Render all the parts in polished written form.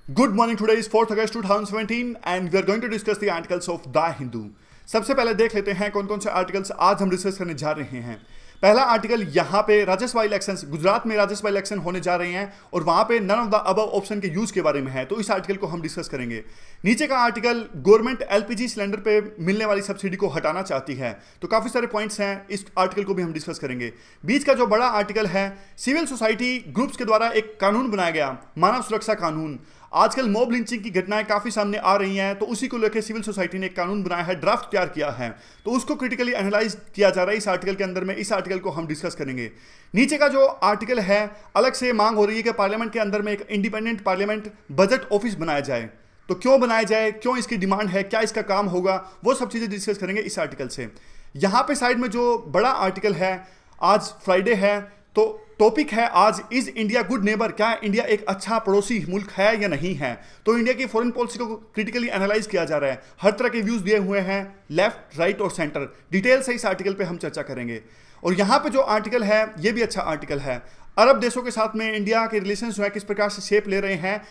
Good morning. Today is 4th August 2017 and we are going to discuss the articles of The Hindu. सबसे पहले देख लेते हैं कौन कौन से आर्टिकल्स आज हम डिस्कस करने जा रहे हैं। पहला आर्टिकल यहाँ पे राज्यसभा इलेक्शंस, गुजरात में राज्यसभा इलेक्शन होने जा रहे हैं और वहाँ पे none of the above option के यूज के बारे में है, तो इस आर्टिकल को हम डिस्कस करेंगे। नीचे का आर्टिकल गवर्नमेंट एलपीजी सिलेंडर पे मिलने वाली सब्सिडी को हटाना चाहती है, तो काफ़ी सारे पॉइंट्स हैं, इस आर्टिकल को भी हम डिस्कस करेंगे। बीच का जो बड़ा आर्टिकल है, सिविल सोसाइटी ग्रुप्स के द्वारा एक कानून बनाया गया, मानव सुरक्षा कानून। आजकल मॉब लिंचिंग की घटनाएं काफी सामने आ रही हैं, तो उसी को लेकर सिविल सोसाइटी ने एक कानून बनाया है, ड्राफ्ट तैयार किया है, तो उसको क्रिटिकली एनालाइज किया जा रहा है इस आर्टिकल के अंदर में। इस आर्टिकल को हम डिस्कस करेंगे। नीचे का जो आर्टिकल है, अलग से मांग हो रही है कि पार्लियामेंट के अंदर में एक इंडिपेंडेंट पार्लियामेंट बजट ऑफिस बनाया जाए। तो क्यों बनाया जाए, क्यों इसकी डिमांड है, क्या इसका काम होगा, वो सब चीजें डिस्कस करेंगे इस आर्टिकल से। यहां पे साइड में जो बड़ा आर्टिकल है, आज फ्राइडे है, तो टॉपिक है आज, इज इंडिया गुड नेबर, क्या इंडिया एक अच्छा पड़ोसी मुल्क है या नहीं है। तो इंडिया की फॉरेन पॉलिसी को क्रिटिकली एनालाइज किया जा रहा है, हर तरह के व्यूज दिए हुए हैं, लेफ्ट, राइट और सेंटर। डिटेल से इस आर्टिकल पे हम चर्चा करेंगे। और यहाँ पे जो आर्टिकल है, ये भी अच्छा आर्टिकल है। अरब देशों के साथ में इंडिया के रिलेशन जो है किस प्रकार से शेप ले रहे हैं,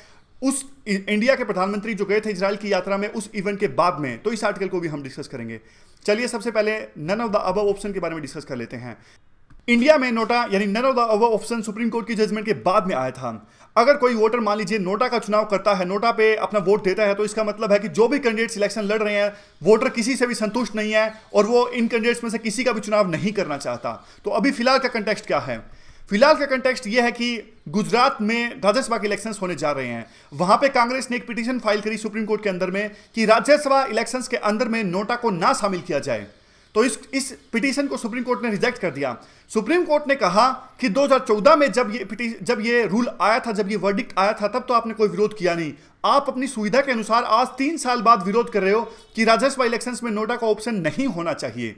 उस इंडिया के प्रधानमंत्री जो गए थे इजराइल की यात्रा में, उस इवेंट के बाद में, तो इस आर्टिकल को भी हम डिस्कस करेंगे। चलिए सबसे पहले none of the above option के बारे में डिस्कस कर लेते हैं। इंडिया में नोटा यानी none of the above option supreme court की जजमेंट के बाद में आया था। अगर कोई वोटर मान लीजिए नोटा का चुनाव करता है, नोटा पे अपना वोट देता है, तो इसका मतलब है कि जो भी कैंडिडेट इलेक्शन लड़ रहे हैं, वोटर किसी से भी संतुष्ट नहीं है और वो इन कैंडिडेट्स में से किसी का भी चुनाव नहीं करना चाहता। तो अभी फिलहाल का कंटेक्स्ट क्या है? फिलहाल का कंटेक्स्ट ये है कि गुजरात में राज्यसभा के इलेक्शंस होने जा रहे हैं। वहां पे कांग्रेस ने एक पिटीशन फाइल करी सुप्रीम कोर्ट के अंदर में कि राज्यसभा इलेक्शंस के अंदर में नोटा को ना शामिल किया जाए। तो इस पिटीशन को सुप्रीम कोर्ट ने रिजेक्ट कर दिया। सुप्रीम कोर्ट ने कहा कि 2014 में जब ये रूल आया था, जब ये वर्डिक्ट आया था, तब तो आपने कोई विरोध किया नहीं। आप अपनी सुविधा के अनुसार आज 3 साल बाद विरोध कर रहे हो कि राज्यसभा इलेक्शंस में नोटा का ऑप्शन नहीं होना चाहिए।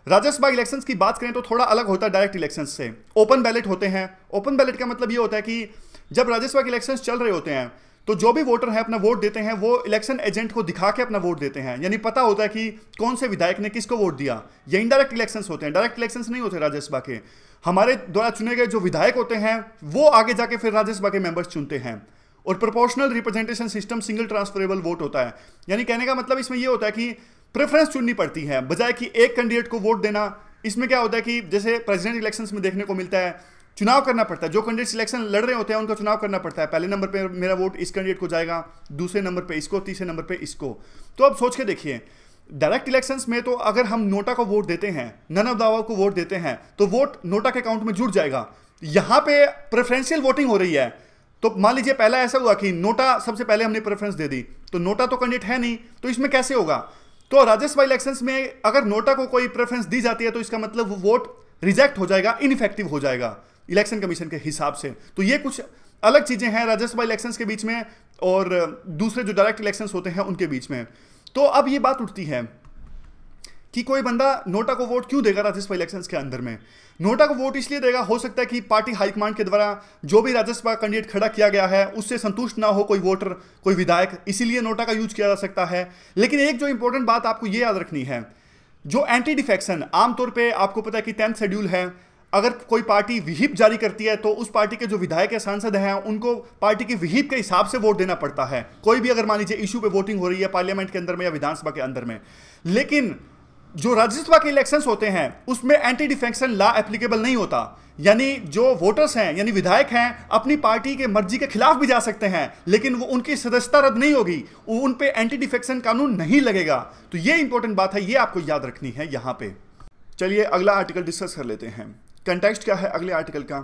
राज्यसभा इलेक्शंस की बात करें तो थोड़ा अलग होता है डायरेक्ट इलेक्शंस से। ओपन बैलेट होते हैं। ओपन बैलेट का मतलब ये होता है कि जब राज्यसभा के इलेक्शंस चल रहे होते हैं, तो जो भी वोटर है अपना वोट देते हैं, वो इलेक्शन एजेंट को दिखा के अपना वोट देते हैं, यानी पता होता है कि कौन से विधायक ने किसको वोट दिया। ये इनडायरेक्ट इलेक्शंस होते हैं, डायरेक्ट इलेक्शंस नहीं होते राज्यसभा के। हमारे द्वारा चुने गए जो विधायक होते हैं, वो आगे जाके फिर राज्यसभा के मेंबर्स चुनते हैं। और proportional representation system, single transferable vote होता है। यानी कहने का मतलब इसमें यह होता है कि प्रेफरेंस चुननी पड़ती है, बजाय कि एक कैंडिडेट को वोट देना। इसमें क्या होता है कि जैसे प्रेसिडेंट इलेक्शंस में देखने को मिलता है, चुनाव करना पड़ता है। जो कैंडिडेट इलेक्शन लड़ रहे होते हैं उनका चुनाव करना पड़ता है। पहले नंबर पे मेरा वोट इस कैंडिडेट को जाएगा, दूसरे नंबर पे इसको, तीसरे नंबर पे इसको। तो अब सोच के देखिए, डायरेक्ट इलेक्शंस में तो अगर हम नोटा को वोट देते हैं, नन ऑफ द अबव को वोट देते हैं, तो वोट नोटा के अकाउंट में जुड़ जाएगा। यहां पे प्रेफरेंशियल वोटिंग हो रही है। तो मान लीजिए पहला ऐसा हुआ कि नोटा सबसे पहले हमने प्रेफरेंस दे दी, तो नोटा तो कैंडिडेट है नहीं, तो इसमें कैसे होगा? तो राज्यसभा इलेक्शंस में अगर नोटा को कोई प्रेफरेंस दी जाती है, तो इसका मतलब वो वोट रिजेक्ट हो जाएगा, इनइफेक्टिव हो जाएगा इलेक्शन कमीशन के हिसाब से। तो ये कुछ अलग चीजें हैं राज्यसभा इलेक्शंस के बीच में और दूसरे जो डायरेक्ट इलेक्शंस होते हैं उनके बीच में। तो अब ये बात उठती है कि कोई बंदा नोटा को वोट क्यों देगा राज्यसभा इलेक्शंस के अंदर में? नोटा को वोट इसलिए देगा, हो सकता है कि पार्टी हाईकमांड के द्वारा जो भी राज्यसभा कैंडिडेट खड़ा किया गया है उससे संतुष्ट ना हो कोई वोटर, कोई विधायक, इसीलिए नोटा का यूज किया जा सकता है। लेकिन एक जो इंपॉर्टेंट बात आपको ये याद रखनी है, जो एंटी डिफेक्शन, आमतौर पर आपको पता है कि 10th शेड्यूल है, अगर कोई पार्टी विहिप जारी करती है तो उस पार्टी के जो विधायक या सांसद हैं उनको पार्टी की विहिप के हिसाब से वोट देना पड़ता है। कोई भी अगर मान लीजिए इशू पे वोटिंग हो रही है पार्लियामेंट के अंदर में या विधानसभा के अंदर में। लेकिन जो राज्यसभा के इलेक्शंस होते हैं उसमें एंटी डिफेक्शन लॉ एप्लीकेबल नहीं होता। यानी जो वोटर्स हैं, यानी विधायक हैं, अपनी पार्टी के मर्जी के खिलाफ भी जा सकते हैं, लेकिन वो उनकी सदस्यता रद्द नहीं होगी, उन पे एंटी डिफेक्शन कानून नहीं लगेगा। तो ये इंपॉर्टेंट बात है, ये आपको याद रखनी है यहां पे। चलिए अगला आर्टिकल डिस्कस कर लेते हैं। कंटेक्स्ट क्या है अगले आर्टिकल का?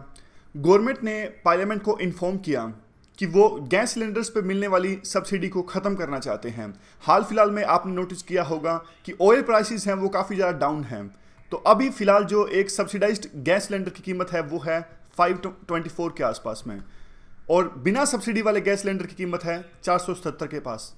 गवर्नमेंट ने पार्लियामेंट को इन्फॉर्म किया कि वो गैस सिलेंडर्स पे मिलने वाली सब्सिडी को ख़त्म करना चाहते हैं। हाल फिलहाल में आपने नोटिस किया होगा कि ऑयल प्राइसेस हैं वो काफ़ी ज़्यादा डाउन हैं। तो अभी फिलहाल जो एक सब्सिडाइज्ड गैस सिलेंडर की कीमत है वो है 524 के आसपास में, और बिना सब्सिडी वाले गैस सिलेंडर की कीमत है 477 के पास।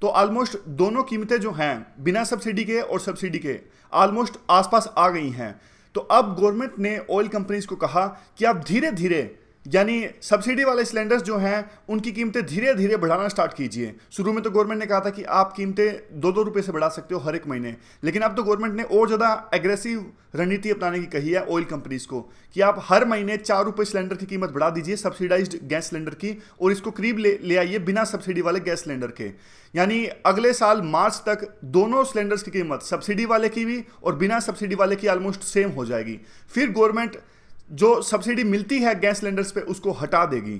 तो ऑलमोस्ट दोनों कीमतें जो हैं, बिना सब्सिडी के और सब्सिडी के, ऑलमोस्ट आसपास आ गई हैं। तो अब गवर्नमेंट ने ऑयल कंपनीज को कहा कि आप धीरे धीरे यानी सब्सिडी वाले सिलेंडर्स जो हैं उनकी कीमतें धीरे धीरे बढ़ाना स्टार्ट कीजिए। शुरू में तो गवर्नमेंट ने कहा था कि आप कीमतें 2-2 रुपये से बढ़ा सकते हो हर एक महीने, लेकिन अब तो गवर्नमेंट ने और ज़्यादा एग्रेसिव रणनीति अपनाने की कही है ऑयल कंपनीज को कि आप हर महीने 4 रुपये सिलेंडर की कीमत बढ़ा दीजिए सब्सिडाइज्ड गैस सिलेंडर की, और इसको करीब ले आइए बिना सब्सिडी वाले गैस सिलेंडर के। यानी अगले साल मार्च तक दोनों सिलेंडर्स की कीमत सब्सिडी वाले की भी और बिना सब्सिडी वाले की ऑलमोस्ट सेम हो जाएगी। फिर गवर्नमेंट जो सब्सिडी मिलती है गैस सिलेंडर्स पे उसको हटा देगी।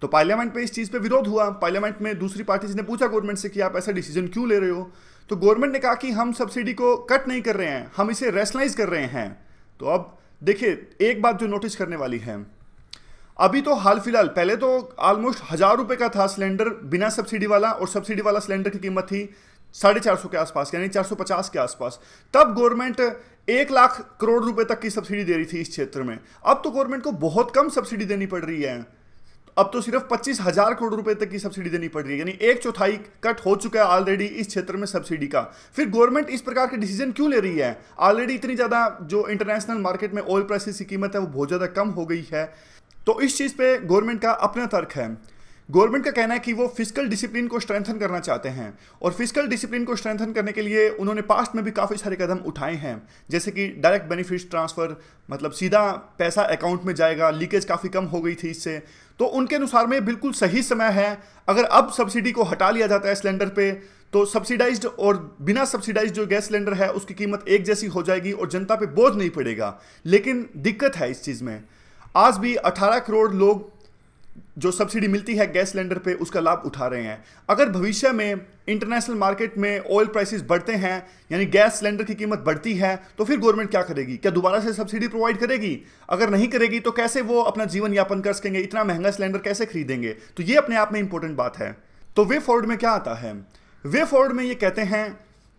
तो पार्लियामेंट पे इस चीज़ पे विरोध हुआ। पार्लियामेंट में दूसरी पार्टीज ने पूछा गवर्नमेंट से कि आप ऐसा डिसीजन क्यों ले रहे हो, तो गवर्नमेंट ने कहा कि हम सब्सिडी को कट नहीं कर रहे हैं, हम इसे रैशनलाइज कर रहे हैं। तो अब देखिए एक बात जो नोटिस करने वाली है, अभी तो हाल फिलहाल पहले तो ऑलमोस्ट 1000 रुपये का था सिलेंडर बिना सब्सिडी वाला, और सब्सिडी वाला सिलेंडर की कीमत थी 450 के आसपास, यानी 450 के आसपास। तब गवर्नमेंट 1 लाख करोड़ रुपए तक की सब्सिडी दे रही थी इस क्षेत्र में। अब तो गवर्नमेंट को बहुत कम सब्सिडी देनी पड़ रही है, अब तो सिर्फ 25,000 करोड़ रुपए तक की सब्सिडी देनी पड़ रही है, यानी 1/4 कट हो चुका है ऑलरेडी इस क्षेत्र में सब्सिडी का। फिर गवर्नमेंट इस प्रकार के डिसीजन क्यों ले रही है? ऑलरेडी इतनी ज़्यादा जो इंटरनेशनल मार्केट में ऑयल प्राइसेस की कीमत है वो बहुत ज़्यादा कम हो गई है। तो इस चीज़ पे गवर्नमेंट का अपना तर्क है। गवर्नमेंट का कहना है कि वो फिस्कल डिसिप्लिन को स्ट्रेंथन करना चाहते हैं, और फिस्कल डिसिप्लिन को स्ट्रेंथन करने के लिए उन्होंने पास्ट में भी काफ़ी सारे कदम उठाए हैं, जैसे कि डायरेक्ट बेनिफिट ट्रांसफ़र, मतलब सीधा पैसा अकाउंट में जाएगा, लीकेज काफ़ी कम हो गई थी इससे। तो उनके अनुसार में बिल्कुल सही समय है। अगर अब सब्सिडी को हटा लिया जाता है सिलेंडर पे, तो सब्सिडाइज्ड और बिना सब्सिडाइज्ड जो गैस सिलेंडर है उसकी कीमत एक जैसी हो जाएगी और जनता पे बोझ नहीं पड़ेगा। लेकिन दिक्कत है इस चीज़ में, आज भी 18 करोड़ लोग जो सब्सिडी मिलती है गैस सिलेंडर पे उसका लाभ उठा रहे हैं। अगर भविष्य में इंटरनेशनल मार्केट में ऑयल प्राइसेस बढ़ते हैं, यानी गैस सिलेंडर की कीमत बढ़ती है, तो फिर गवर्नमेंट क्या करेगी? क्या दोबारा से सब्सिडी प्रोवाइड करेगी? अगर नहीं करेगी तो कैसे वो अपना जीवन यापन कर सकेंगे? इतना महंगा सिलेंडर कैसे खरीदेंगे? तो ये अपने आप में इंपॉर्टेंट बात है। तो वे फॉरवर्ड में क्या आता है? वे फॉरवर्ड में ये कहते हैं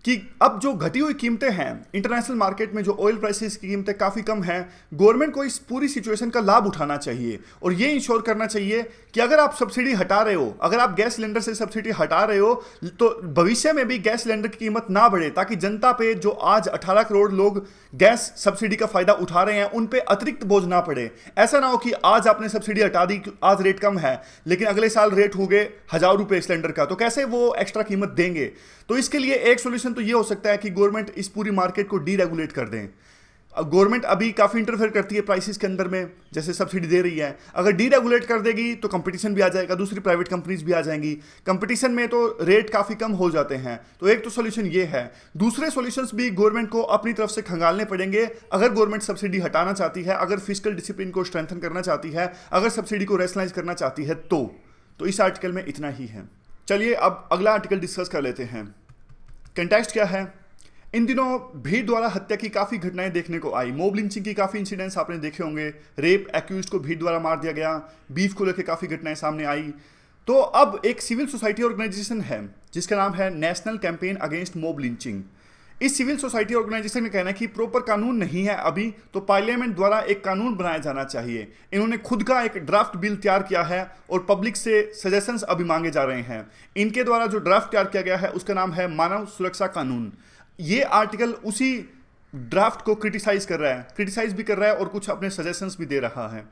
कि अब जो घटी हुई कीमतें हैं इंटरनेशनल मार्केट में, जो ऑयल प्राइसेस की कीमतें काफ़ी कम हैं, गवर्नमेंट को इस पूरी सिचुएशन का लाभ उठाना चाहिए और ये इंश्योर करना चाहिए कि अगर आप सब्सिडी हटा रहे हो, अगर आप गैस सिलेंडर से सब्सिडी हटा रहे हो, तो भविष्य में भी गैस सिलेंडर की कीमत ना बढ़े, ताकि जनता पे जो आज 18 करोड़ लोग गैस सब्सिडी का फायदा उठा रहे हैं उन पे अतिरिक्त बोझ ना पड़े। ऐसा ना हो कि आज आपने सब्सिडी हटा दी, आज रेट कम है, लेकिन अगले साल रेट हो गए 1000 रुपये सिलेंडर का, तो कैसे वो एक्स्ट्रा कीमत देंगे? तो इसके लिए एक सोल्यूशन तो ये हो सकता है कि गवर्नमेंट इस पूरी मार्केट को डीरेगुलेट कर दें। गवर्नमेंट अभी काफ़ी इंटरफेयर करती है प्राइसेस के अंदर में, जैसे सब्सिडी दे रही है। अगर डीरेगुलेट कर देगी तो कंपटीशन भी आ जाएगा, दूसरी प्राइवेट कंपनीज भी आ जाएंगी। कंपटीशन में तो रेट काफ़ी कम हो जाते हैं। तो एक तो सोल्यूशन ये है। दूसरे सोल्यूशंस भी गवर्नमेंट को अपनी तरफ से खंगालने पड़ेंगे। अगर गवर्नमेंट सब्सिडी हटाना चाहती है, अगर फिस्कल डिसिप्लिन को स्ट्रेंथन करना चाहती है, अगर सब्सिडी को रैशनलाइज करना चाहती है, तो इस आर्टिकल में इतना ही है। चलिए अब अगला आर्टिकल डिस्कस कर लेते हैं। कंटेक्स्ट क्या है? इन दिनों भीड़ द्वारा हत्या की काफ़ी घटनाएं देखने को आई। मॉब लिंचिंग की काफ़ी इंसिडेंट्स आपने देखे होंगे। रेप एक्यूज्ड को भीड़ द्वारा मार दिया गया, बीफ को लेकर काफ़ी घटनाएं सामने आई। तो अब एक सिविल सोसाइटी ऑर्गेनाइजेशन है जिसका नाम है national campaign against mob lynching. इस सिविल सोसाइटी ऑर्गेनाइजेशन का कहना है कि प्रॉपर कानून नहीं है अभी, तो पार्लियामेंट द्वारा एक कानून बनाया जाना चाहिए। इन्होंने खुद का एक ड्राफ्ट बिल तैयार किया है और पब्लिक से सजेशंस अभी मांगे जा रहे हैं। इनके द्वारा जो ड्राफ्ट तैयार किया गया है उसका नाम है मानव सुरक्षा कानून। ये आर्टिकल उसी ड्राफ्ट को क्रिटिसाइज कर रहा है, क्रिटिसाइज भी कर रहा है और कुछ अपने सजेशंस भी दे रहा है।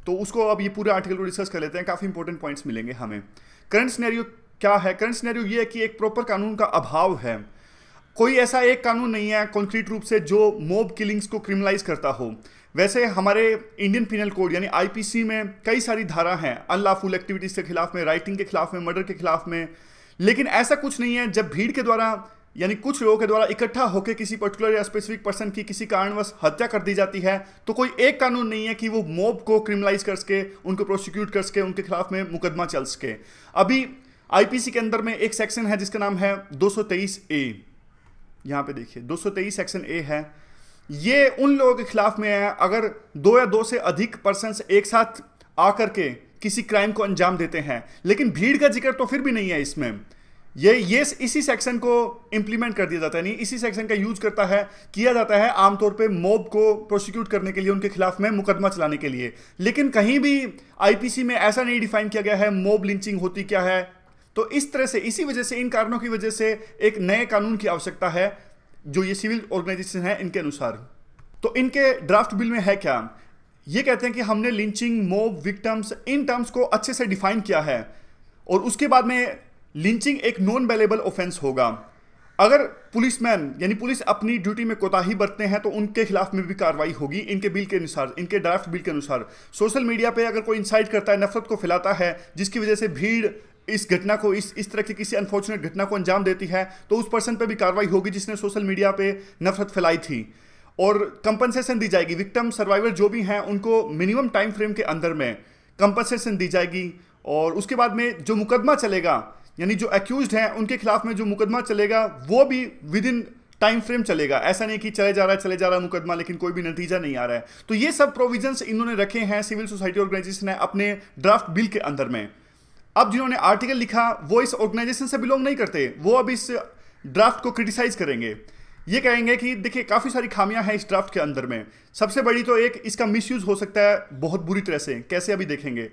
तो उसको अब ये पूरे आर्टिकल को डिस्कस कर लेते हैं। काफ़ी इंपॉर्टेंट पॉइंट्स मिलेंगे हमें। करंट सिनेरियो क्या है? करंट सिनेरियो ये है कि एक प्रॉपर कानून का अभाव है। कोई ऐसा एक कानून नहीं है कॉन्क्रीट रूप से जो मॉब किलिंग्स को क्रिमिनलाइज करता हो। वैसे हमारे इंडियन पिनल कोड यानी आईपीसी में कई सारी धारा हैं, अनलॉफुल एक्टिविटीज़ के खिलाफ में, राइटिंग के खिलाफ में, मर्डर के खिलाफ में। लेकिन ऐसा कुछ नहीं है जब भीड़ के द्वारा यानी कुछ लोगों के द्वारा इकट्ठा होकर किसी पर्टिकुलर या स्पेसिफिक पर्सन की किसी कारणवश हत्या कर दी जाती है, तो कोई एक कानून नहीं है कि वो मॉब को क्रिमिनलाइज कर सके, उनको प्रोसिक्यूट कर सके, उनके खिलाफ में मुकदमा चल सके। अभी आईपीसी के अंदर में एक सेक्शन है जिसका नाम है 223A। यहाँ पे देखिए 223 सेक्शन ए है। ये उन लोगों के खिलाफ में है अगर 2 या 2 से अधिक पर्सन्स एक साथ आकर के किसी क्राइम को अंजाम देते हैं। लेकिन भीड़ का जिक्र तो फिर भी नहीं है इसमें। ये इसी सेक्शन को इंप्लीमेंट कर दिया जाता है, नहीं इसी सेक्शन का यूज किया जाता है आमतौर पे मॉब को प्रोसिक्यूट करने के लिए, उनके खिलाफ में मुकदमा चलाने के लिए। लेकिन कहीं भी आईपीसी में ऐसा नहीं डिफाइन किया गया है मॉब लिंचिंग होती क्या है। तो इस तरह से, इसी वजह से, इन कारणों की वजह से एक नए कानून की आवश्यकता है जो ये सिविल ऑर्गेनाइजेशन है इनके अनुसार। तो इनके ड्राफ्ट बिल में है क्या? ये कहते हैं कि हमने lynching, mob, victims, in terms को अच्छे से डिफाइन किया है और उसके बाद में लिंचिंग एक नॉन बेलेबल ऑफेंस होगा। अगर पुलिसमैन यानी पुलिस अपनी ड्यूटी में कोताही बरतते हैं तो उनके खिलाफ में भी कार्रवाई होगी इनके बिल के अनुसार, इनके ड्राफ्ट बिल के अनुसार। सोशल मीडिया पे अगर कोई इंसाइट करता है, नफरत को फैलाता है, जिसकी वजह से भीड़ इस घटना को, इस तरह की किसी अनफॉर्चुनेट घटना को अंजाम देती है, तो उस पर्सन पे भी कार्रवाई होगी जिसने सोशल मीडिया पे नफरत फैलाई थी और कंपनसेशन दी जाएगी। विक्टिम, सर्वाइवर जो भी हैं उनको मिनिमम टाइम फ्रेम के अंदर में कंपनसेशन दी जाएगी और उसके बाद में जो मुकदमा चलेगा यानी जो एक्यूज्ड हैं उनके खिलाफ में जो मुकदमा चलेगा वो भी विद इन टाइम फ्रेम चलेगा। ऐसा नहीं कि चले जा रहा है मुकदमा लेकिन कोई भी नतीजा नहीं आ रहा है। तो ये सब प्रोविजंस इन्होंने रखे हैं सिविल सोसाइटी ऑर्गेनाइजेशन है अपने ड्राफ्ट बिल के अंदर में। अब जिन्होंने आर्टिकल लिखा वो इस ऑर्गेनाइजेशन से बिलोंग नहीं करते, वो अब इस ड्राफ्ट को क्रिटिसाइज करेंगे। ये कहेंगे कि देखिए काफ़ी सारी खामियां हैं इस ड्राफ्ट के अंदर में। सबसे बड़ी तो एक, इसका मिसयूज हो सकता है बहुत बुरी तरह से, कैसे अभी देखेंगे।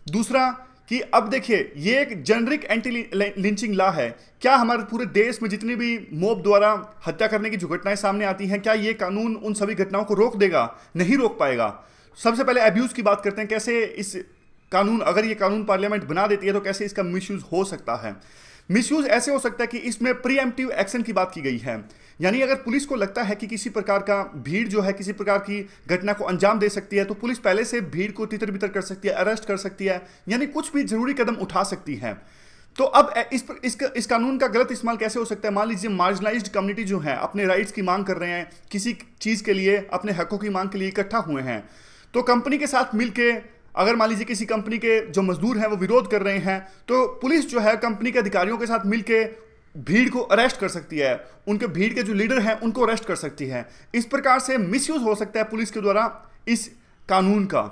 दूसरा कि अब देखिए ये एक जेनरिक एंटी लिंचिंग लॉ है। क्या हमारे पूरे देश में जितनी भी मॉब द्वारा हत्या करने की जो घटनाएं सामने आती हैं, क्या ये कानून उन सभी घटनाओं को रोक देगा? नहीं रोक पाएगा। सबसे पहले अब्यूज की बात करते हैं, कैसे इस कानून, अगर ये कानून पार्लियामेंट बना देती है तो कैसे इसका मिसयूज हो सकता है। मिसयूज ऐसे हो सकता है कि इसमें प्रीएम्प्टिव एक्शन की बात की गई है, यानी अगर पुलिस को लगता है कि किसी प्रकार का भीड़ जो है किसी प्रकार की घटना को अंजाम दे सकती है तो पुलिस पहले से भीड़ को तितर बितर कर सकती है, अरेस्ट कर सकती है, यानी कुछ भी जरूरी कदम उठा सकती है। तो अब इस कानून का गलत इस्तेमाल कैसे हो सकता है? मान लीजिए मार्जिनलाइज्ड कम्युनिटी जो है अपने राइट्स की मांग कर रहे हैं, किसी चीज़ के लिए, अपने हकों की मांग के लिए इकट्ठा हुए हैं, तो कंपनी के साथ मिलके अगर मान लीजिए किसी कंपनी के जो मजदूर हैं वो विरोध कर रहे हैं तो पुलिस जो है कंपनी के अधिकारियों के साथ मिलके भीड़ को अरेस्ट कर सकती है, उनके भीड़ के जो लीडर हैं उनको अरेस्ट कर सकती है। इस प्रकार से मिसयूज हो सकता है पुलिस के द्वारा इस कानून का।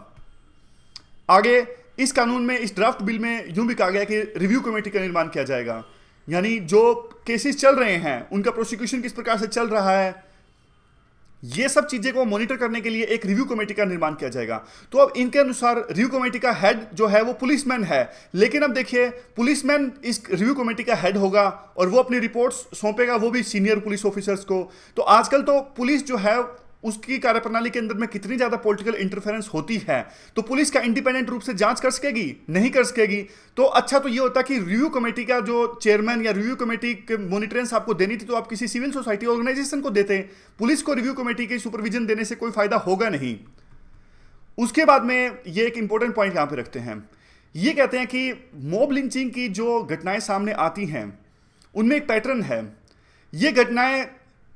आगे इस कानून में, इस ड्राफ्ट बिल में यूं भी कहा गया कि रिव्यू कमेटी का निर्माण किया जाएगा, यानी जो केसेस चल रहे हैं उनका प्रोसिक्यूशन किस प्रकार से चल रहा है, ये सब चीजें को मॉनिटर करने के लिए एक रिव्यू कमेटी का निर्माण किया जाएगा। तो अब इनके अनुसार रिव्यू कमेटी का हेड जो है वो पुलिसमैन है, लेकिन अब देखिए पुलिसमैन इस रिव्यू कमेटी का हेड होगा और वो अपनी रिपोर्ट्स सौंपेगा वो भी सीनियर पुलिस ऑफिसर्स को। तो आजकल तो पुलिस जो है उसकी कार्यप्रणाली के अंदर में कितनी ज्यादा पॉलिटिकल इंटरफेरेंस होती है, तो पुलिस का इंडिपेंडेंट रूप से जांच कर सकेगी? नहीं कर सकेगी। तो अच्छा तो ये होता कि रिव्यू कमेटी का जो चेयरमैन या रिव्यू कमेटी के मॉनिटरेंस आपको देनी थी तो आप किसी सिविल सोसाइटी ऑर्गेनाइजेशन को देते। पुलिस को रिव्यू कमेटी के सुपरविजन देने से कोई फायदा होगा नहीं। उसके बाद में ये एक इंपॉर्टेंट पॉइंट यहां पर रखते हैं, ये कहते हैं कि मॉब लिंचिंग की जो घटनाएं सामने आती हैं उनमें एक पैटर्न है। ये घटनाएं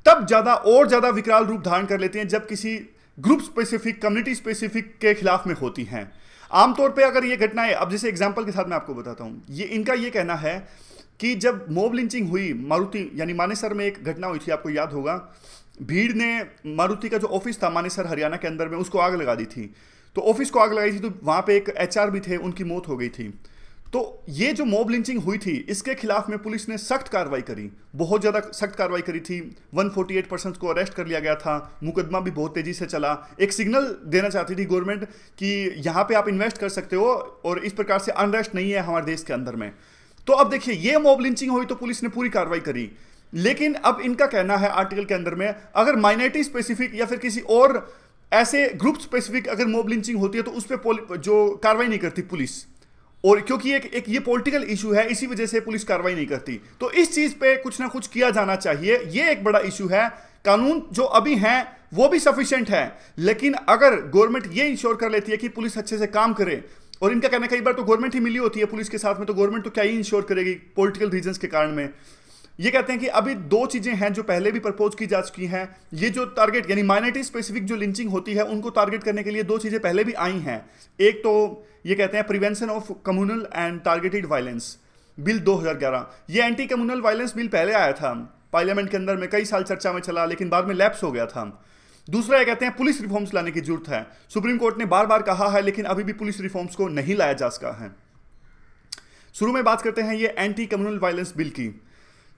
तब ज्यादा और ज्यादा विकराल रूप धारण कर लेती हैं जब किसी ग्रुप स्पेसिफिक, कम्युनिटी स्पेसिफिक के खिलाफ में होती हैं। आमतौर पे अगर ये घटनाएं, अब जैसे एग्जांपल के साथ मैं आपको बताता हूं, ये इनका ये कहना है कि जब मॉब लिंचिंग हुई, मारुति यानी मानेसर में एक घटना हुई थी, आपको याद होगा, भीड़ ने मारुति का जो ऑफिस था मानेसर हरियाणा के अंदर में उसको आग लगा दी थी। तो ऑफिस को आग लगाई थी तो वहां पे एक एचआर भी थे, उनकी मौत हो गई थी। तो ये जो मॉब लिंचिंग हुई थी इसके खिलाफ में पुलिस ने सख्त कार्रवाई करी, बहुत ज़्यादा सख्त कार्रवाई करी थी। 148 पर्सन्स को अरेस्ट कर लिया गया था, मुकदमा भी बहुत तेज़ी से चला। एक सिग्नल देना चाहती थी गवर्नमेंट कि यहाँ पे आप इन्वेस्ट कर सकते हो और इस प्रकार से अनरेस्ट नहीं है हमारे देश के अंदर में। तो अब देखिए ये मॉब लिंचिंग हुई तो पुलिस ने पूरी कार्रवाई करी, लेकिन अब इनका कहना है आर्टिकल के अंदर में अगर माइनॉरिटी स्पेसिफिक या फिर किसी और ऐसे ग्रुप स्पेसिफिक अगर मॉब लिंचिंग होती है तो उस पर जो कार्रवाई नहीं करती पुलिस, और क्योंकि एक ये पॉलिटिकल इशू है इसी वजह से पुलिस कार्रवाई नहीं करती। तो इस चीज पे कुछ ना कुछ किया जाना चाहिए, ये एक बड़ा इशू है। कानून जो अभी हैं वो भी सफिशिएंट है, लेकिन अगर गवर्नमेंट ये इंश्योर कर लेती है कि पुलिस अच्छे से काम करे, और इनका कहना कई बार तो गवर्नमेंट ही मिली होती है पुलिस के साथ में, तो गवर्नमेंट तो क्या ही इंश्योर करेगी पॉलिटिकल रीजंस के कारण में। ये कहते हैं कि अभी दो चीजें हैं जो पहले भी प्रपोज की जा चुकी हैं। ये जो टारगेट यानी माइनॉरिटी स्पेसिफिक जो लिंचिंग होती है उनको टारगेट करने के लिए दो चीजें पहले भी आई हैं। एक तो ये कहते हैं prevention of communal and targeted violence bill 2011। ये एंटी कम्युनल वायलेंस बिल पहले आया था पार्लियामेंट के अंदर में, कई साल चर्चा में चला लेकिन बाद में लैप्स हो गया था। दूसरा ये कहते हैं पुलिस रिफॉर्म्स लाने की जरूरत है। सुप्रीम कोर्ट ने बार बार कहा है लेकिन अभी भी पुलिस रिफॉर्म्स को नहीं लाया जा सका है। शुरू में बात करते हैं ये एंटी कम्युनल वायलेंस बिल की।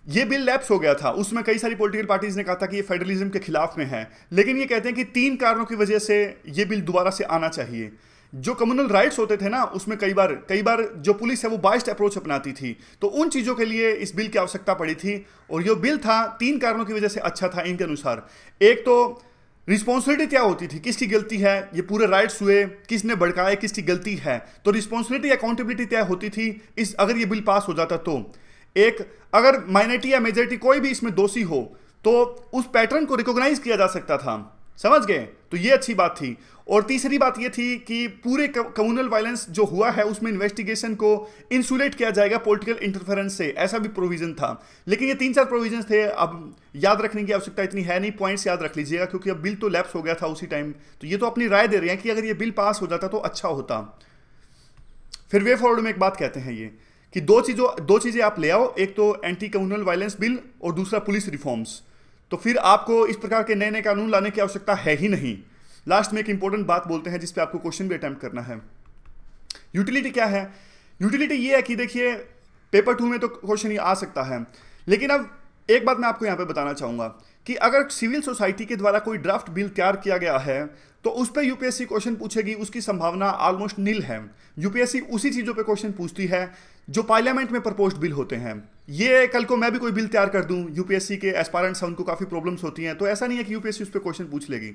ये बिल लैप्स हो गया था, उसमें कई सारी पॉलिटिकल पार्टीज ने कहा था कि ये फेडरलिज्म के खिलाफ में है, लेकिन ये कहते हैं कि 3 कारणों की वजह से ये बिल दोबारा से आना चाहिए। जो कम्युनल राइट्स होते थे ना उसमें कई बार जो पुलिस है वो बाइस्ड अप्रोच अपनाती थी, तो उन चीज़ों के लिए इस बिल की आवश्यकता पड़ी थी। और ये बिल था 3 कारणों की वजह से अच्छा था इनके अनुसार। एक तो रिस्पॉन्सिबिलिटी क्या होती थी, किसकी गलती है, ये पूरे राइट्स हुए, किसने भड़काए, किसकी गलती है। तो रिस्पॉन्सिबिलिटी अकाउंटेबिलिटी क्या होती थी इस अगर ये बिल पास हो जाता तो। एक, अगर माइनॉरिटी या मेजॉरिटी कोई भी इसमें दोषी हो तो उस पैटर्न को रिकॉग्नाइज किया जा सकता था, समझ गए, तो ये अच्छी बात थी। और तीसरी बात ये थी कि पूरे कम्युनल वायलेंस जो हुआ है उसमें इन्वेस्टिगेशन को इंसुलेट किया जाएगा पॉलिटिकल इंटरफेरेंस से, ऐसा भी प्रोविजन था। लेकिन ये 3-4 प्रोविजन थे, अब याद रखने की आवश्यकता इतनी है नहीं, पॉइंट्स याद रख लीजिएगा क्योंकि अब बिल तो लैप्स हो गया था उसी टाइम। तो ये तो अपनी राय दे रहे हैं कि अगर ये बिल पास हो जाता तो अच्छा होता। फिर वे फॉरवर्ड में एक बात कहते हैं ये कि दो चीज़ें आप ले आओ, एक तो एंटी कम्युनल वायलेंस बिल और दूसरा पुलिस रिफॉर्म्स। तो फिर आपको इस प्रकार के नए नए कानून लाने की आवश्यकता है ही नहीं। लास्ट में एक इंपॉर्टेंट बात बोलते हैं जिस पे आपको क्वेश्चन भी अटेम्प्ट करना है। यूटिलिटी क्या है? यूटिलिटी ये है कि देखिए पेपर 2 में तो क्वेश्चन ये आ सकता है, लेकिन अब एक बात मैं आपको यहाँ पे बताना चाहूँगा कि अगर सिविल सोसाइटी के द्वारा कोई ड्राफ्ट बिल तैयार किया गया है तो उस पर यूपीएससी क्वेश्चन पूछेगी, उसकी संभावना ऑलमोस्ट नील है। यूपीएससी उसी चीज़ों पे क्वेश्चन पूछती है जो पार्लियामेंट में प्रपोज्ड बिल होते हैं। ये कल को मैं भी कोई बिल तैयार कर दूं, यूपीएससी के एस्पायरेंट्स हैं उनको काफ़ी प्रॉब्लम्स होती हैं, तो ऐसा नहीं है कि यूपीएससी उस पर क्वेश्चन पूछ लेगी।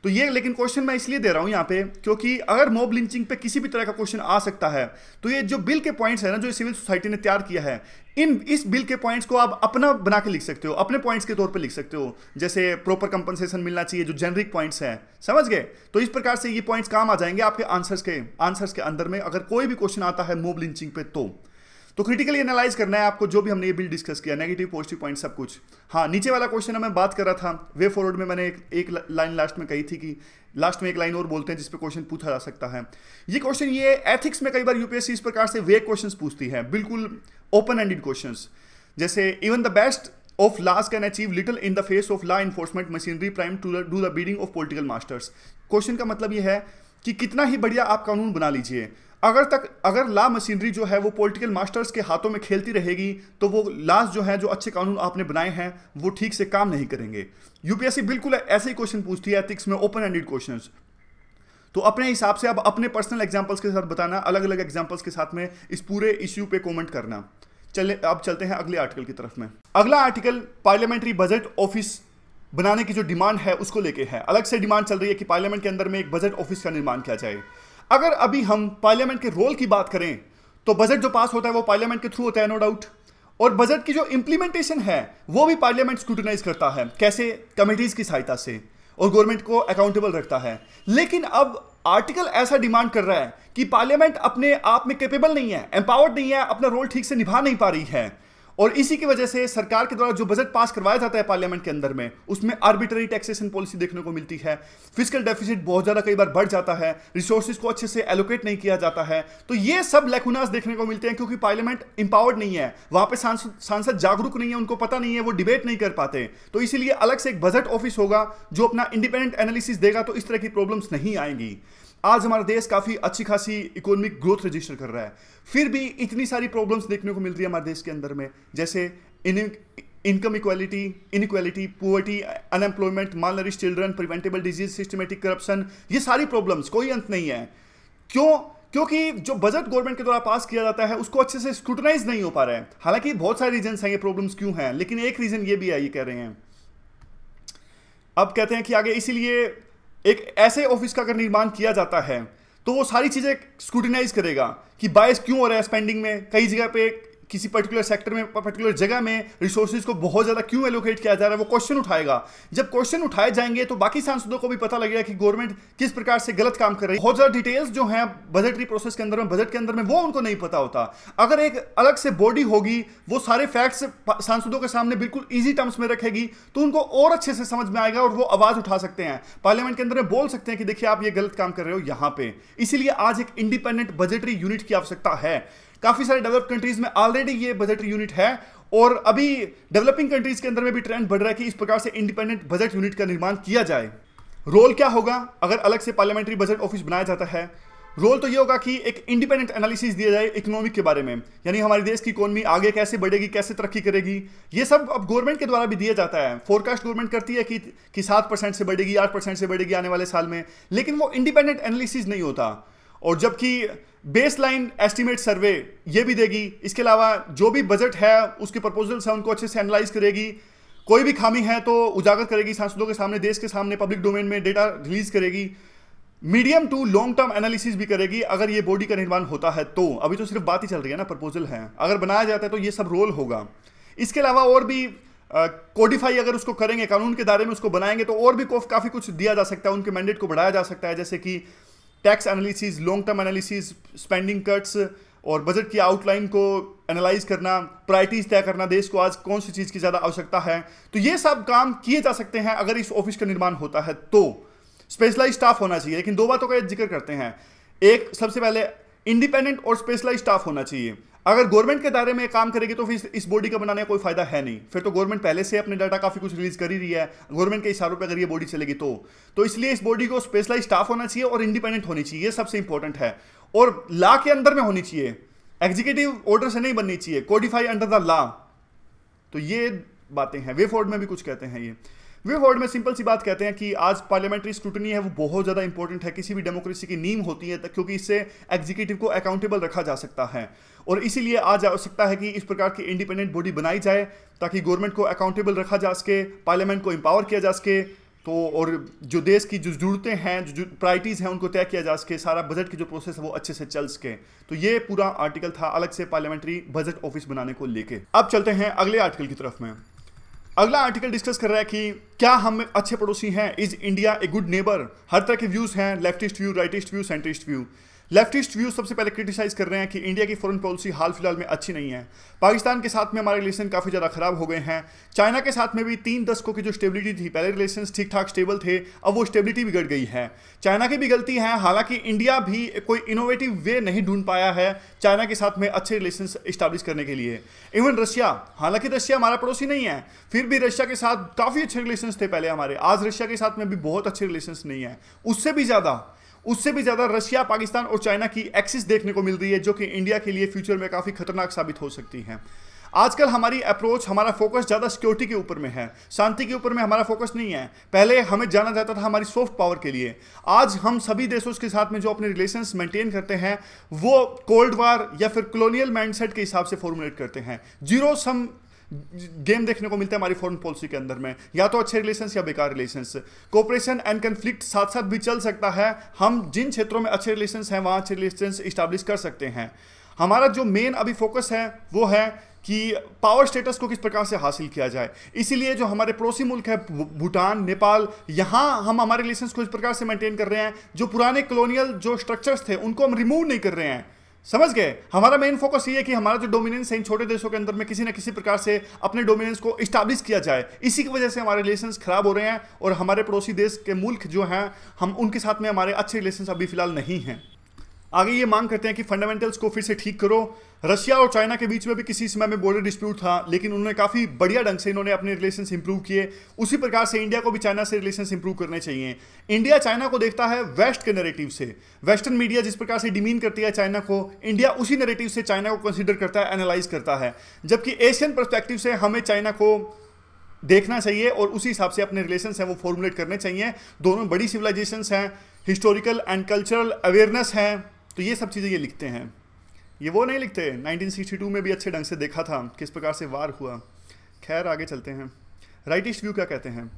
तो ये लेकिन क्वेश्चन मैं इसलिए दे रहा हूं यहाँ पे क्योंकि अगर मॉब लिंचिंग पे किसी भी तरह का क्वेश्चन आ सकता है तो ये जो बिल के पॉइंट्स है ना, जो सिविल सोसाइटी ने तैयार किया है, इस बिल के पॉइंट्स को आप अपना बना के लिख सकते हो, अपने पॉइंट्स के तौर पे लिख सकते हो। जैसे प्रॉपर कंपनसेशन मिलना चाहिए, जो जेनरिक पॉइंट्स हैं, समझ गए। तो इस प्रकार से ये पॉइंट्स काम आ जाएंगे आपके आंसर्स के अंदर में अगर कोई भी क्वेश्चन आता है मॉब लिंचिंग पे। तो क्रिटिकली एनालाइज करना है आपको जो भी हमने ये बिल डिस्कस किया, नेगेटिव पॉजिटिव पॉइंट सब कुछ। हाँ, नीचे वाला क्वेश्चन मैं बात कर रहा था वे फॉरवर्ड में, मैंने एक लाइन लास्ट में कही थी कि लास्ट में एक लाइन और बोलते हैं जिस पे क्वेश्चन पूछा जा सकता है। ये क्वेश्चन ये एथिक्स में कई बार यूपीएससी इस प्रकार से वे क्वेश्चंस पूछती है, बिल्कुल ओपन एंडेड क्वेश्चंस। जैसे even the best of laws can achieve little in the face of law enforcement machinery prime to do the bidding of political masters. Question का मतलब ये है कि कितना ही बढ़िया आप कानून बना लीजिए, अगर लॉ मशीनरी जो है वो पॉलिटिकल मास्टर्स के हाथों में खेलती रहेगी तो वो लॉज जो है, जो अच्छे कानून आपने बनाए हैं, वो ठीक से काम नहीं करेंगे। यूपीएससी बिल्कुल ऐसे ही क्वेश्चन पूछती है एथिक्स में, ओपन एंडेड क्वेश्चंस। तो अपने हिसाब से अब अपने पर्सनल एग्जांपल्स के साथ बताना, अलग अलग एग्जांपल्स के साथ में इस पूरे इश्यू पे कमेंट करना। अब चलते हैं अगले आर्टिकल की तरफ में। अगला आर्टिकल पार्लियामेंट्री बजट ऑफिस बनाने की जो डिमांड है उसको लेके है। अलग से डिमांड चल रही है कि पार्लियामेंट के अंदर में एक बजट ऑफिस का निर्माण किया जाए। अगर अभी हम पार्लियामेंट के रोल की बात करें तो बजट जो पास होता है वो पार्लियामेंट के थ्रू होता है, नो डाउट। और बजट की जो इंप्लीमेंटेशन है वो भी पार्लियामेंट स्क्रूटिनाइज करता है, कैसे? कमेटीज की सहायता से, और गवर्नमेंट को अकाउंटेबल रखता है। लेकिन अब आर्टिकल ऐसा डिमांड कर रहा है कि पार्लियामेंट अपने आप में कैपेबल नहीं है, एम्पावर्ड नहीं है, अपना रोल ठीक से निभा नहीं पा रही है। और इसी की वजह से सरकार के द्वारा जो बजट पास करवाया जाता है पार्लियामेंट के अंदर में, उसमें आर्बिट्ररी टैक्सेशन पॉलिसी देखने को मिलती है, फिस्कल डेफिसिट बहुत ज़्यादा कई बार बढ़ जाता है, रिसोर्सेज को अच्छे से एलोकेट नहीं किया जाता है। तो ये सब लैकुनास देखने को मिलते हैं क्योंकि पार्लियामेंट इंपावर्ड नहीं है, वहाँ पे सांसद जागरूक नहीं है, उनको पता नहीं है, वो डिबेट नहीं कर पाते। तो इसीलिए अलग से एक बजट ऑफिस होगा जो अपना इंडिपेंडेंट एनालिसिस देगा, तो इस तरह की प्रॉब्लम्स नहीं आएंगी। आज हमारा देश काफ़ी अच्छी खासी इकोनॉमिक ग्रोथ रजिस्टर कर रहा है, फिर भी इतनी सारी प्रॉब्लम्स देखने को मिल रही है हमारे देश के अंदर में, जैसे income inequality, poverty, unemployment, malnourish children, preventable disease, systematic corruption. ये सारी प्रॉब्लम्स कोई अंत नहीं है। क्यों? क्योंकि जो बजट गवर्नमेंट के द्वारा पास किया जाता है उसको अच्छे से स्क्रूटनाइज नहीं हो पा रहा है। हालांकि बहुत सारे रीजन हैं ये प्रॉब्लम्स क्यों हैं, लेकिन एक रीजन ये भी है, ये कह रहे हैं। अब कहते हैं कि आगे इसीलिए एक ऐसे ऑफिस का अगर निर्माण किया जाता है तो वो सारी चीजें स्क्रूटिनाइज करेगा कि बायस क्यों हो रहा है स्पेंडिंग में, कई जगह पे किसी पर्टिकुलर सेक्टर में, पर्टिकुलर जगह में रिसोर्सेज को बहुत ज्यादा क्यों एलोकेट किया जा रहा है, वो क्वेश्चन उठाएगा। जब क्वेश्चन उठाए जाएंगे तो बाकी सांसदों को भी पता लगेगा कि गवर्नमेंट किस प्रकार से गलत काम कर रही है। बहुत ज्यादा डिटेल्स जो हैं बजटरी प्रोसेस के अंदर में, बजट के अंदर में, वो उनको नहीं पता होता। अगर एक अलग से बॉडी होगी वो सारे फैक्ट्स सांसदों के सामने बिल्कुल ईजी टर्म्स में रखेगी तो उनको और अच्छे से समझ में आएगा और वो आवाज उठा सकते हैं, पार्लियामेंट के अंदर में बोल सकते हैं कि देखिए आप ये गलत काम कर रहे हो यहाँ पे। इसीलिए आज एक इंडिपेंडेंट बजटरी यूनिट की आवश्यकता है। काफी सारे डेवलप्ड कंट्रीज में ऑलरेडी ये बजट यूनिट है और अभी डेवलपिंग कंट्रीज के अंदर में भी ट्रेंड बढ़ रहा है कि इस प्रकार से इंडिपेंडेंट बजट यूनिट का निर्माण किया जाए। रोल क्या होगा अगर अलग से पार्लियामेंट्री बजट ऑफिस बनाया जाता है? रोल तो ये होगा कि एक इंडिपेंडेंट एनालिसिस दिया जाए इकोनॉमिक के बारे में, यानी हमारे देश की इकोनॉमी आगे कैसे बढ़ेगी, कैसे तरक्की करेगी। ये सब अब गवर्नमेंट के द्वारा भी दिया जाता है। फोरकास्ट गवर्नमेंट करती है कि 7% से बढ़ेगी, 8% से बढ़ेगी आने वाले साल में, लेकिन वो इंडिपेंडेंट एनालिसिस नहीं होता। और जबकि बेसलाइन एस्टीमेट सर्वे ये भी देगी। इसके अलावा जो भी बजट है उसके प्रपोजल्स हैं उनको अच्छे से एनालाइज करेगी, कोई भी खामी है तो उजागर करेगी सांसदों के सामने, देश के सामने, पब्लिक डोमेन में डेटा रिलीज करेगी, medium to long term analysis भी करेगी अगर ये बॉडी का निर्माण होता है तो। अभी तो सिर्फ बात ही चल रही है ना, प्रपोजल है, अगर बनाया जाता है तो ये सब रोल होगा। इसके अलावा और भी कोडिफाई अगर उसको करेंगे, कानून के दायरे में उसको बनाएंगे तो और भी काफ़ी कुछ दिया जा सकता है, उनके मैंडेट को बढ़ाया जा सकता है, जैसे कि tax analysis, long term analysis, spending cuts और बजट की आउटलाइन को एनालाइज करना, प्रायोरिटीज तय करना, देश को आज कौन सी चीज़ की ज़्यादा आवश्यकता है। तो ये सब काम किए जा सकते हैं अगर इस ऑफिस का निर्माण होता है तो। स्पेशलाइज स्टाफ होना चाहिए, लेकिन दो बातों का जिक्र करते हैं। एक, सबसे पहले इंडिपेंडेंट और स्पेशलाइज स्टाफ होना चाहिए। अगर गवर्नमेंट के दायरे में काम करेगी तो फिर इस बॉडी का बनाने का कोई फायदा है नहीं, फिर तो गवर्नमेंट पहले से अपने डाटा काफी कुछ रिलीज कर ही रही है, गवर्नमेंट के इशारों पे अगर ये बॉडी चलेगी तो इसलिए इस बॉडी को स्पेशलाइज स्टाफ होना चाहिए और इंडिपेंडेंट होनी चाहिए, ये सबसे इंपॉर्टेंट है। और लॉ के अंदर में होनी चाहिए, एग्जीक्यूटिव ऑर्डर से नहीं बननी चाहिए, कोडिफाई अंडर द लॉ। तो ये बातें हैं। वे फॉर्ड में भी कुछ कहते हैं ये। वे फॉर्ड में सिंपल सी बात कहते हैं कि आज पार्लियामेंट्री स्क्रूटनी है वो बहुत ज़्यादा इंपॉर्टेंट है, किसी भी डेमोक्रेसी की नींव होती है, क्योंकि इससे एग्जीक्यूटिव को अकाउंटेबल रखा जा सकता है। और इसीलिए आज आवश्यकता है कि इस प्रकार की इंडिपेंडेंट बॉडी बनाई जाए ताकि गवर्नमेंट को अकाउंटेबल रखा जा सके, पार्लियामेंट को एम्पावर किया जा सके, तो और जो देश की जो जरूरतें हैं, जो प्रायोरिटीज़ हैं, उनको तय किया जा सके, सारा बजट की जो प्रोसेस है वो अच्छे से चल सके। तो ये पूरा आर्टिकल था अलग से पार्लियामेंट्री बजट ऑफिस बनाने को लेके। अब चलते हैं अगले आर्टिकल की तरफ में। अगला आर्टिकल डिस्कस कर रहा है कि क्या हम अच्छे पड़ोसी हैं, is India a good neighbour. हर तरह के व्यूज हैं, leftist view, rightist view, centrist view. Leftist view सबसे पहले क्रिटिसाइज कर रहे हैं कि इंडिया की फॉरेन पॉलिसी हाल फिलहाल में अच्छी नहीं है, पाकिस्तान के साथ में हमारे रिलेशन काफ़ी ज़्यादा खराब हो गए हैं, चाइना के साथ में भी 3 दशकों की जो स्टेबिलिटी थी, पहले रिलेशन ठीक ठाक स्टेबल थे, अब वो स्टेबिलिटी बिगड़ गई है। चाइना की भी गलती है, हालांकि इंडिया भी कोई इनोवेटिव वे नहीं ढूंढ पाया है चाइना के साथ में अच्छे रिलेशन इस्टेब्लिश करने के लिए। इवन रशिया, हालांकि रशिया हमारा पड़ोसी नहीं है, फिर भी रशिया के साथ काफ़ी अच्छे रिलेशन थे पहले हमारे, आज रशिया के साथ में भी बहुत अच्छे रिलेशन नहीं है। उससे भी ज़्यादा रशिया, पाकिस्तान और चाइना की एक्सिस देखने को मिल रही है, जो कि इंडिया के लिए फ्यूचर में काफ़ी खतरनाक साबित हो सकती है। आजकल हमारी अप्रोच, हमारा फोकस ज़्यादा सिक्योरिटी के ऊपर में है, शांति के ऊपर में हमारा फोकस नहीं है। पहले हमें जाना जाता था हमारी सॉफ्ट पावर के लिए, आज हम सभी देशों के साथ में जो अपने रिलेशंस मेंटेन करते हैं वो कोल्ड वॉर या फिर कॉलोनियल माइंडसेट के हिसाब से फॉर्मुलेट करते हैं। जीरो सम गेम देखने को मिलता है हमारी फॉरेन पॉलिसी के अंदर में, या तो अच्छे रिलेशंस या बेकार रिलेशंस। कोऑपरेशन एंड कन्फ्लिक्ट साथ साथ भी चल सकता है, हम जिन क्षेत्रों में अच्छे रिलेशंस हैं वहाँ अच्छे रिलेशंस इस्टेब्लिश कर सकते हैं। हमारा जो मेन अभी फोकस है वो है कि पावर स्टेटस को किस प्रकार से हासिल किया जाए। इसीलिए जो हमारे पड़ोसी मुल्क है भूटान, नेपाल, यहाँ हम हमारे रिलेशंस को इस प्रकार से मेंटेन कर रहे हैं, जो पुराने कॉलोनियल जो स्ट्रक्चर्स थे उनको हम रिमूव नहीं कर रहे हैं। समझ गए? हमारा मेन फोकस ये है कि हमारा जो डोमिनेंस है इन छोटे देशों के अंदर में किसी न किसी प्रकार से अपने डोमिनेंस को इस्टेब्लिश किया जाए। इसी की वजह से हमारे रिलेशंस खराब हो रहे हैं और हमारे पड़ोसी देश के मुल्क जो हैं हम उनके साथ में हमारे अच्छे रिलेशंस अभी फिलहाल नहीं हैं। आगे ये मांग करते हैं कि फंडामेंटल्स को फिर से ठीक करो। रशिया और चाइना के बीच में भी किसी समय में बॉर्डर डिस्प्यूट था, लेकिन उन्होंने काफ़ी बढ़िया ढंग से इन्होंने अपने रिलेशंस इंप्रूव किए। उसी प्रकार से इंडिया को भी चाइना से रिलेशंस इंप्रूव करने चाहिए। इंडिया चाइना को देखता है वेस्ट के नैरेटिव से, वेस्टर्न मीडिया जिस प्रकार से डिमीन करती है चाइना को, इंडिया उसी नैरेटिव से चाइना को कंसिडर करता है, एनालाइज करता है। जबकि एशियन पर्सपेक्टिव से हमें चाइना को देखना चाहिए और उसी हिसाब से अपने रिलेशंस हैं वो फॉर्मुलेट करने चाहिए। दोनों बड़ी सिविलाइजेशंस हैं, हिस्टोरिकल एंड कल्चरल अवेयरनेस है, तो ये सब चीज़ें ये लिखते हैं। ये वो नहीं लिखते, 1962 में भी अच्छे ढंग से देखा था किस प्रकार से वार हुआ। खैर आगे चलते हैं। राइटिस्ट व्यू क्या कहते हैं?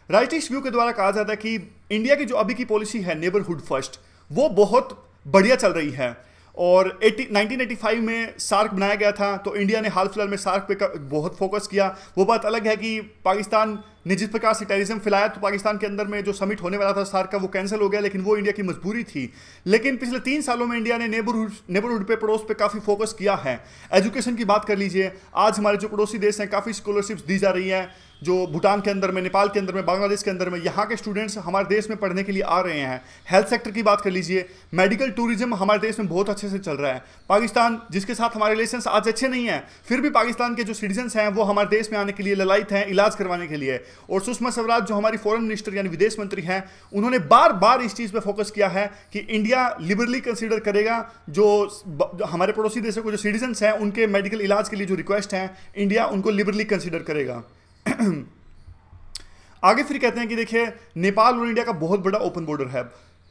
राइटिस्ट व्यू के द्वारा कहा जाता है कि इंडिया की जो अभी की पॉलिसी है नेबरहुड फर्स्ट, वो बहुत बढ़िया चल रही है। और 1985 में सार्क बनाया गया था, तो इंडिया ने हाल फिलहाल में सार्क पे बहुत फोकस किया। वो बात अलग है कि पाकिस्तान ने जिस प्रकार से टेररिज्म फैलाया, तो पाकिस्तान के अंदर में जो समिट होने वाला था सार्क का वो कैंसिल हो गया, लेकिन वो इंडिया की मजबूरी थी। लेकिन पिछले 3 सालों में इंडिया ने नेबरहुड पे, पड़ोस पे काफ़ी फोकस किया है। एजुकेशन की बात कर लीजिए, आज हमारे जो पड़ोसी देश हैं काफ़ी स्कॉलरशिप्स दी जा रही हैं, जो भूटान के अंदर में, नेपाल के अंदर में, बांग्लादेश के अंदर में, यहाँ के स्टूडेंट्स हमारे देश में पढ़ने के लिए आ रहे हैं। हेल्थ सेक्टर की बात कर लीजिए, मेडिकल टूरिज्म हमारे देश में बहुत अच्छे से चल रहा है। पाकिस्तान जिसके साथ हमारे रिलेशंस आज अच्छे नहीं हैं, फिर भी पाकिस्तान के जो सिटीजन्स हैं वो हमारे देश में आने के लिए ललायत हैं इलाज करवाने के लिए। और सुषमा स्वराज जो हमारी फॉरेन मिनिस्टर यानी विदेश मंत्री हैं, उन्होंने बार बार इस चीज़ पर फोकस किया है कि इंडिया लिबरली कंसिडर करेगा जो हमारे पड़ोसी देशों को जो सिटीजन्स हैं उनके मेडिकल इलाज के लिए जो रिक्वेस्ट हैं, इंडिया उनको लिबरली कंसिडर करेगा। आगे फिर कहते हैं कि देखिए नेपाल और इंडिया का बहुत बड़ा ओपन बॉर्डर है,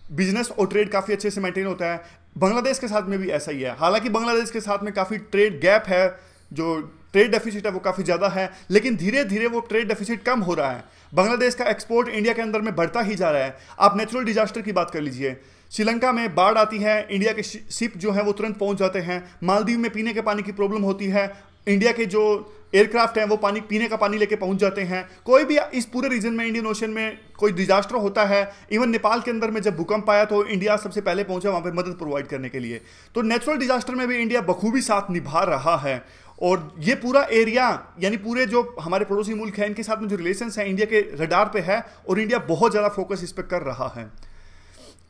बिजनेस और ट्रेड काफ़ी अच्छे से मेंटेन होता है। बांग्लादेश के साथ में भी ऐसा ही है, हालांकि बांग्लादेश के साथ में काफ़ी ट्रेड गैप है जो ट्रेड डेफिसिट है वो काफ़ी ज़्यादा है, लेकिन धीरे धीरे वो ट्रेड डेफिसिट कम हो रहा है। बांग्लादेश का एक्सपोर्ट इंडिया के अंदर में बढ़ता ही जा रहा है। आप नेचुरल डिजास्टर की बात कर लीजिए, श्रीलंका में बाढ़ आती है, इंडिया के शिप जो है वो तुरंत पहुंच जाते हैं। मालदीव में पीने के पानी की प्रॉब्लम होती है, इंडिया के जो एयरक्राफ्ट हैं वो पानी, पीने का पानी लेके पहुंच जाते हैं। कोई भी इस पूरे रीजन में, इंडियन ओशन में कोई डिजास्टर होता है, इवन नेपाल के अंदर में जब भूकंप आया तो इंडिया सबसे पहले पहुंचा वहां पे मदद प्रोवाइड करने के लिए। तो नेचुरल डिजास्टर में भी इंडिया बखूबी साथ निभा रहा है। और ये पूरा एरिया, यानी पूरे जो हमारे पड़ोसी मुल्क हैं इनके साथ में जो रिलेशंस हैं इंडिया के रडार पे है, और इंडिया बहुत ज़्यादा फोकस इस पर कर रहा है।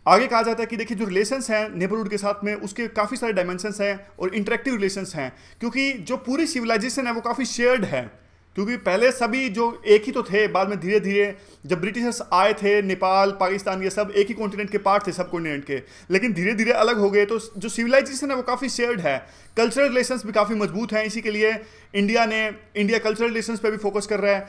आगे कहा जाता है कि देखिए जो रिलेशंस हैं नेबरहुड के साथ में, उसके काफ़ी सारे डायमेंशंस हैं और इंटरेक्टिव रिलेशंस हैं, क्योंकि जो पूरी सिविलाइजेशन है वो काफ़ी शेयर्ड है। क्योंकि पहले सभी जो एक ही तो थे, बाद में धीरे धीरे जब ब्रिटिशर्स आए थे, नेपाल, पाकिस्तान, ये सब एक ही कॉन्टिनेंट के पार्ट थे, सब कॉन्टिनेंट के, लेकिन धीरे धीरे अलग हो गए। तो जो सिविलाइजेशन है वो काफ़ी शेयर्ड है। कल्चरल रिलेशंस भी काफ़ी मजबूत हैं, इसी के लिए इंडिया कल्चरल रिलेशंस पर भी फोकस कर रहा है।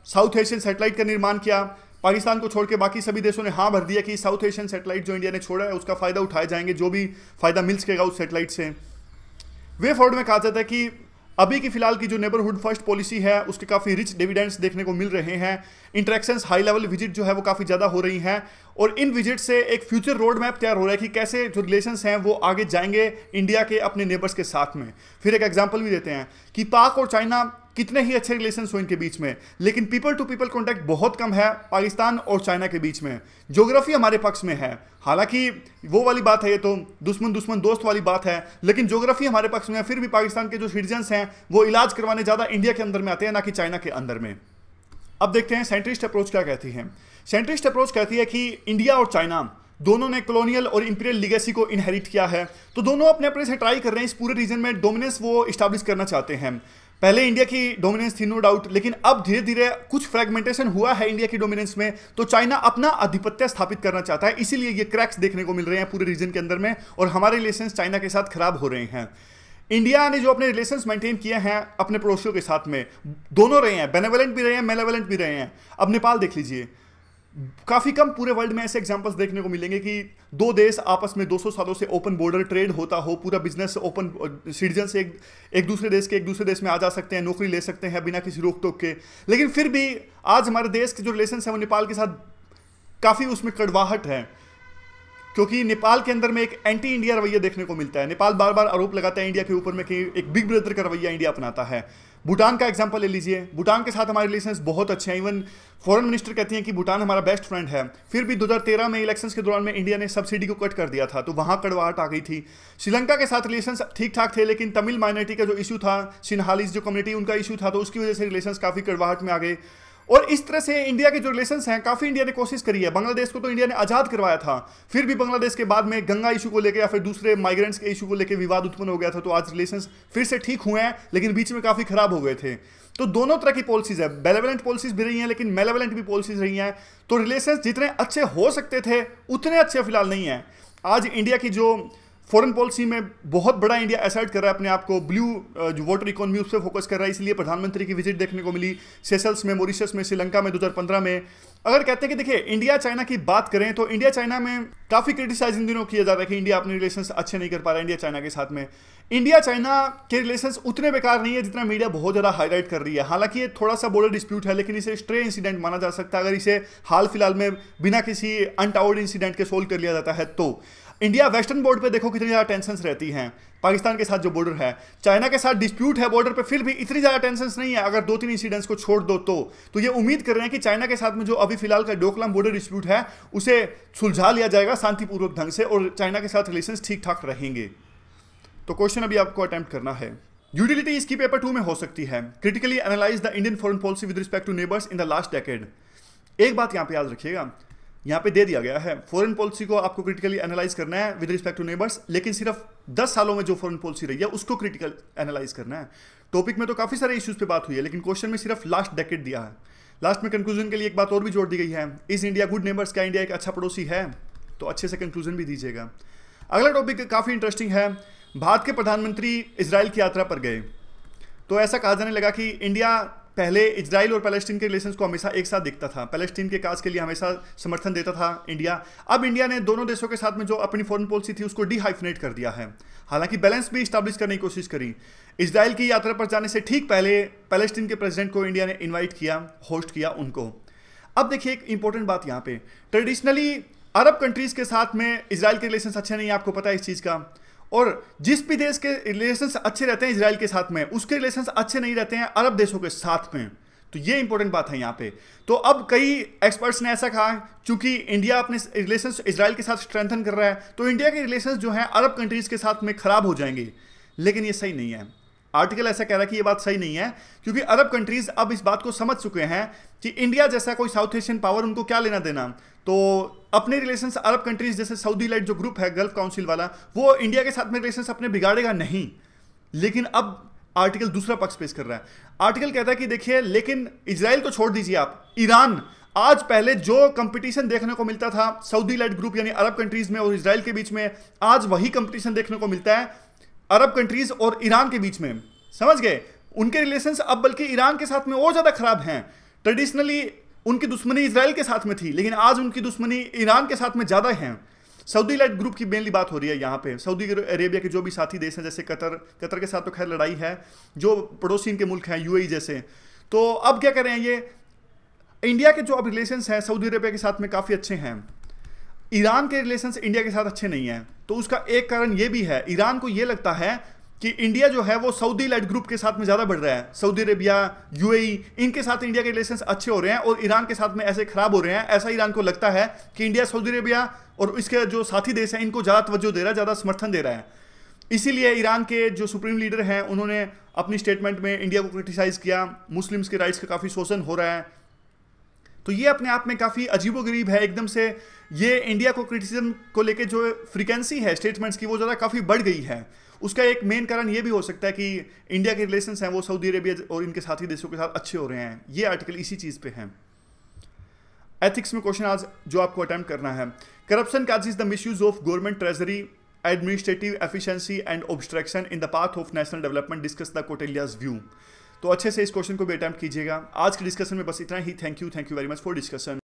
साउथ एशियन सैटेलाइट का निर्माण किया, पाकिस्तान को छोड़ के बाकी सभी देशों ने हाँ भर दिया कि साउथ एशियन सैटेलाइट जो इंडिया ने छोड़ा है उसका फ़ायदा उठाए जाएंगे, जो भी फ़ायदा मिल सकेगा उस सैटेलाइट से। वे फॉरवर्ड में कहा जाता है कि अभी की फिलहाल की जो नेबरहुड फर्स्ट पॉलिसी है उसके काफ़ी रिच डिविडेंड्स देखने को मिल रहे हैं। इंटरेक्शंस, हाई लेवल विजिट जो है वो काफ़ी ज़्यादा हो रही हैं, और इन विजिट से एक फ्यूचर रोड मैप तैयार हो रहा है कि कैसे जो रिलेशंस हैं वो आगे जाएंगे इंडिया के अपने नेबर्स के साथ में। फिर एक एग्जांपल भी देते हैं कि पाक और चाइना कितने ही अच्छे रिलेशंस हो इनके बीच में, लेकिन पीपल टू पीपल कॉन्टैक्ट बहुत कम है पाकिस्तान और चाइना के बीच में। ज्योग्राफी हमारे पक्ष में है, हालांकि वो वाली बात है, ये तो दुश्मन दुश्मन दोस्त वाली बात है, लेकिन ज्योग्राफी हमारे पक्ष में है। फिर भी पाकिस्तान के जो सिटीजन्स हैं वो इलाज करवाने ज़्यादा इंडिया के अंदर में आते हैं, ना कि चाइना के अंदर में। अब देखते हैं सेंट्रिस्ट अप्रोच क्या कहती है। सेंट्रिस्ट अप्रोच कहती है कि इंडिया और चाइना दोनों ने कॉलोनियल और इंपीरियल लीगेसी को इनहेरिट किया है, तो दोनों अपने अपने से ट्राई कर रहे हैं इस पूरे रीजन में डोमिनेंस वो इस्टेब्लिश करना चाहते हैं। पहले इंडिया की डोमिनेंस थी नो डाउट, लेकिन अब धीरे धीरे कुछ फ्रेगमेंटेशन हुआ है इंडिया की डोमिनेंस में, तो चाइना अपना आधिपत्य स्थापित करना चाहता है। इसीलिए ये क्रैक्स देखने को मिल रहे हैं पूरे रीजन के अंदर में, और हमारे रिलेशंस चाइना के साथ खराब हो रहे हैं। इंडिया ने जो अपने रिलेशंस मेंटेन किए हैं अपने पड़ोसियों के साथ में, दोनों रहे हैं, बेनेवलेंट भी रहे हैं, मेलेवलेंट भी रहे हैं। अब नेपाल देख लीजिए, काफ़ी कम पूरे वर्ल्ड में ऐसे एग्जांपल्स देखने को मिलेंगे कि दो देश आपस में 200 सालों से ओपन बॉर्डर ट्रेड होता हो, पूरा बिजनेस ओपन, सिटीजन से एक दूसरे देश में आ जा सकते हैं, नौकरी ले सकते हैं बिना किसी रोक टोक के। लेकिन फिर भी आज हमारे देश के जो रिलेशन है वो नेपाल के साथ काफ़ी उसमें कड़वाहट है, क्योंकि नेपाल के अंदर में एक एंटी इंडिया रवैया देखने को मिलता है। नेपाल बार बार आरोप लगाता है इंडिया के ऊपर में कि एक बिग ब्रदर का रवैया इंडिया अपनाता है। भूटान का एग्जांपल ले लीजिए, भूटान के साथ हमारे रिलेशंस बहुत अच्छे हैं, इवन फॉरेन मिनिस्टर कहती हैं कि भूटान हमारा बेस्ट फ्रेंड है। फिर भी 2013 में इलेक्शंस के दौरान में इंडिया ने सब्सिडी को कट कर दिया था, तो वहाँ कड़वाहट आ गई थी। श्रीलंका के साथ रिलेशंस ठीक ठाक थे, लेकिन तमिल माइनॉरिटी का जो इशू था, सिन्हालीज जो कम्युनिटी उनका इशू था, तो उसकी वजह से रिलेशंस काफ़ी कड़वाहट में आ गए। और इस तरह से इंडिया के जो रिलेशंस हैं काफ़ी इंडिया ने कोशिश करी है। बांग्लादेश को तो इंडिया ने आज़ाद करवाया था, फिर भी बांग्लादेश के बाद में गंगा इशू को लेकर या फिर दूसरे माइग्रेंट्स के इशू को लेकर विवाद उत्पन्न हो गया था, तो आज रिलेशंस फिर से ठीक हुए हैं, लेकिन बीच में काफ़ी खराब हो गए थे। तो दोनों तरह की पॉलिसीज है, बेनेवलेंट पॉलिसीज भी रही हैं लेकिन मेलेवलेंट भी पॉलिसीज रही हैं। तो रिलेशंस जितने अच्छे हो सकते थे उतने अच्छे फिलहाल नहीं हैं। आज इंडिया की जो फॉरेन पॉलिसी में बहुत बड़ा इंडिया असर्ट कर रहा है अपने आप को, ब्लू जो वाटर इकोनॉमी उस पर फोकस कर रहा है, इसलिए प्रधानमंत्री की विजिट देखने को मिली सेशल्स में, मॉरिशस में, श्रीलंका में 2015 में। अगर कहते हैं कि देखिए इंडिया चाइना की बात करें तो इंडिया चाइना में काफ़ी क्रिटिसाइज इन दिनों किया जा रहा है कि इंडिया अपने रिलेशंस अच्छे नहीं कर पा रहा है इंडिया चाइना के साथ में। इंडिया चाइना के रिलेशंस उतने बेकार नहीं है जितना मीडिया बहुत ज़्यादा हाईलाइट कर रही है। हालांकि ये थोड़ा सा बॉर्डर डिस्प्यूट है, लेकिन इसे स्ट्रे इंसिडेंट माना जा सकता है अगर इसे हाल फिलहाल में बिना किसी अनटावर्ड इंसिडेंट के सोल्व कर लिया जाता है तो। इंडिया वेस्टर्न बॉर्डर पे देखो कितनी ज़्यादा टेंशंस रहती हैं, पाकिस्तान के साथ जो बॉर्डर है, चाइना के साथ डिस्प्यूट है बॉर्डर पे, फिर भी इतनी ज़्यादा टेंशंस नहीं है अगर 2-3 इंसिडेंट्स को छोड़ दो तो ये उम्मीद कर रहे हैं कि चाइना के साथ में जो अभी फिलहाल का डोकलाम बॉर्डर डिस्प्यूट है उसे सुलझा लिया जाएगा शांतिपूर्वक ढंग से और चाइना के साथ रिलेशंस ठीक ठाक रहेंगे। तो क्वेश्चन अभी आपको अटेम्प्ट करना है, यूटिलिटी इसकी पेपर 2 में हो सकती है। Critically analyse the Indian foreign policy with respect to neighbours in the last decade. एक बात यहाँ पे याद रखिएगा, यहाँ पे दे दिया गया है फॉरेन पॉलिसी को आपको क्रिटिकली एनालाइज करना है विद रिस्पेक्ट टू नेबर्स, लेकिन सिर्फ 10 सालों में जो फॉरेन पॉलिसी रही है उसको क्रिटिकल एनालाइज करना है। टॉपिक में तो काफ़ी सारे इश्यूज पे बात हुई है, लेकिन क्वेश्चन में सिर्फ लास्ट डेकेड दिया है। लास्ट में कंक्लूजन के लिए एक बात और भी जोड़ दी गई है, इज इंडिया गुड नेबर्स, क्या इंडिया एक अच्छा पड़ोसी है? तो अच्छे से कंक्लूजन भी दीजिएगा। अगला टॉपिक काफ़ी इंटरेस्टिंग है, भारत के प्रधानमंत्री इजराइल की यात्रा पर गए, तो ऐसा कहा जाने लगा कि इंडिया पहले इजराइल और पैलेस्टीन के रिलेशंस को हमेशा एक साथ देखता था, पैलेस्टीन के काज के लिए हमेशा समर्थन देता था इंडिया। अब इंडिया ने दोनों देशों के साथ में जो अपनी फॉरेन पॉलिसी थी उसको डिहाइफनेट कर दिया है, हालांकि बैलेंस भी इस्टेब्लिश करने की कोशिश करी। इजराइल की यात्रा पर जाने से ठीक पहले पैलेस्टीन के प्रेसिडेंट को इंडिया ने इनवाइट किया, होस्ट किया उनको। अब देखिए एक इंपॉर्टेंट बात यहाँ पे, ट्रेडिशनली अरब कंट्रीज के साथ में इजराइल के रिलेशंस अच्छे नहीं है, आपको पता है इस चीज़ का। और जिस भी देश के रिलेशंस अच्छे रहते हैं इजराइल के साथ में, उसके रिलेशंस अच्छे नहीं रहते हैं अरब देशों के साथ में। तो ये इंपॉर्टेंट बात है यहाँ पे। तो अब कई एक्सपर्ट्स ने ऐसा कहा, क्योंकि इंडिया अपने रिलेशंस इजराइल के साथ स्ट्रेंथन कर रहा है, तो इंडिया के रिलेशंस जो हैं अरब कंट्रीज के साथ में खराब हो जाएंगे। लेकिन ये सही नहीं है। आर्टिकल ऐसा कह रहा है कि ये बात सही नहीं है, क्योंकि अरब कंट्रीज अब इस बात को समझ चुके हैं कि इंडिया जैसा कोई साउथ एशियन पावर उनको क्या लेना देना। तो अपने रिलेशंस अरब कंट्रीज जैसे सऊदी लाइट जो ग्रुप है गल्फ काउंसिल वाला, वो इंडिया के साथ में रिलेशंस अपने बिगाड़ेगा नहीं। लेकिन अब आर्टिकल दूसरा पक्ष पेश कर रहा है। आर्टिकल कहता है कि देखिए, लेकिन इजराइल को छोड़ दीजिए आप, ईरान, आज पहले जो कंपटीशन देखने को मिलता था सऊदी लाइट ग्रुप यानी अरब कंट्रीज में और इजराइल के बीच में, आज वही कंपटीशन देखने को मिलता है अरब कंट्रीज और ईरान के बीच में। समझ गए? उनके रिलेशंस अब बल्कि ईरान के साथ में और ज्यादा खराब हैं। ट्रेडिशनली उनकी दुश्मनी इजराइल के साथ में थी, लेकिन आज उनकी दुश्मनी ईरान के साथ में ज्यादा है। सऊदी लाइट ग्रुप की मेनली बात हो रही है यहाँ पे। सऊदी अरेबिया के जो भी साथी देश हैं, जैसे कतर के साथ तो खैर लड़ाई है, जो पड़ोसी इनके मुल्क हैं यूएई जैसे। तो अब क्या कर रहे हैं ये, इंडिया के जो अब रिलेशंस हैं सऊदी अरेबिया के साथ में काफ़ी अच्छे हैं, ईरान के रिलेशंस इंडिया के साथ अच्छे नहीं हैं। तो उसका एक कारण ये भी है, ईरान को ये लगता है कि इंडिया जो है वो सऊदी लाइट ग्रुप के साथ में ज़्यादा बढ़ रहा है। सऊदी अरेबिया, यूएई, इनके साथ इंडिया के रिलेशंस अच्छे हो रहे हैं और ईरान के साथ में ऐसे खराब हो रहे हैं। ऐसा ईरान को लगता है कि इंडिया सऊदी अरेबिया और इसके जो साथी देश हैं इनको ज़्यादा तवज्जो दे रहा है, ज़्यादा समर्थन दे रहा है। इसीलिए ईरान के जो सुप्रीम लीडर हैं उन्होंने अपनी स्टेटमेंट में इंडिया को क्रिटिसाइज़ किया, मुस्लिम्स के राइट्स का काफ़ी शोषण हो रहा है। तो ये अपने आप में काफ़ी अजीबोगरीब है। एकदम से ये इंडिया को क्रिटिसिज्म को लेके जो फ्रीक्वेंसी है स्टेटमेंट्स की, वो ज़्यादा काफ़ी बढ़ गई है। उसका एक मेन कारण ये भी हो सकता है कि इंडिया के रिलेशंस हैं वो सऊदी अरेबिया और इनके साथी देशों के साथ अच्छे हो रहे हैं। ये आर्टिकल इसी चीज़ पे है। एथिक्स में क्वेश्चन आज जो आपको अटेम्प्ट करना है, corruption causes the misuse of government treasury, administrative efficiency and obstruction in the path of national development, discuss the Kautilya's view. तो अच्छे से इस क्वेश्चन को भी अटेम्प्ट कीजिएगा। आज के डिस्कशन में बस इतना ही। Thank you very much for discussion.